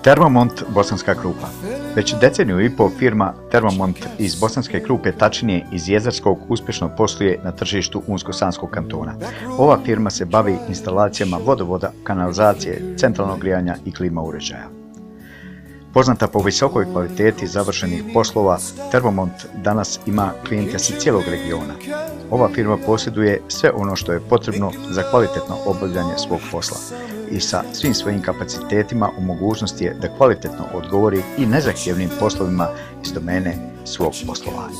Termomont Bosanska Krupa. Već deceniju i pol firma Termomont iz Bosanske Krupe, tačnije iz Jezerskog, uspješno posluje na tržištu Unsko-Sanskog kantona. Ova firma se bavi instalacijama vodovoda, kanalizacije, centralnog grijanja i klima uređaja. Poznata po visokoj kvaliteti završenih poslova, Termomont danas ima klijente sa cijelog regiona. Ova firma posjeduje sve ono što je potrebno za kvalitetno obavljanje svog posla i sa svim svojim kapacitetima u mogućnosti je da kvalitetno odgovori i nezahtjevnim poslovima iz domene svog poslovanja.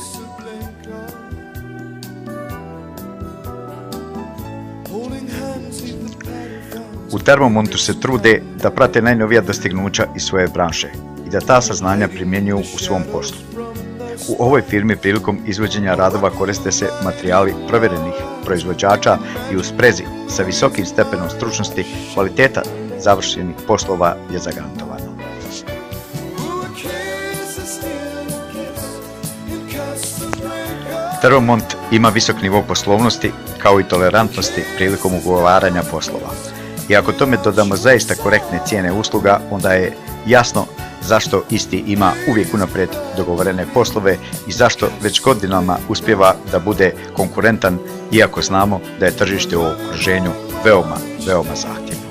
U Termomontu se trude da prate najnovija dostignuća iz svoje branše i da ta saznanja primjenjuju u svom poslu. U ovoj firmi prilikom izvođenja radova koriste se materijali provjerenih proizvođača i u sprezi sa visokim stepenom stručnosti kvaliteta završenih poslova je zagarantovana. Termomont ima visok nivo poslovnosti kao i tolerantnosti prilikom ugovaranja poslova. I ako tome dodamo zaista korektne cijene usluga, onda je jasno zašto isti ima uvijek unaprijed dogovorene poslove i zašto već godinama uspijeva da bude konkurentan, iako znamo da je tržište u okruženju veoma zahtjevno.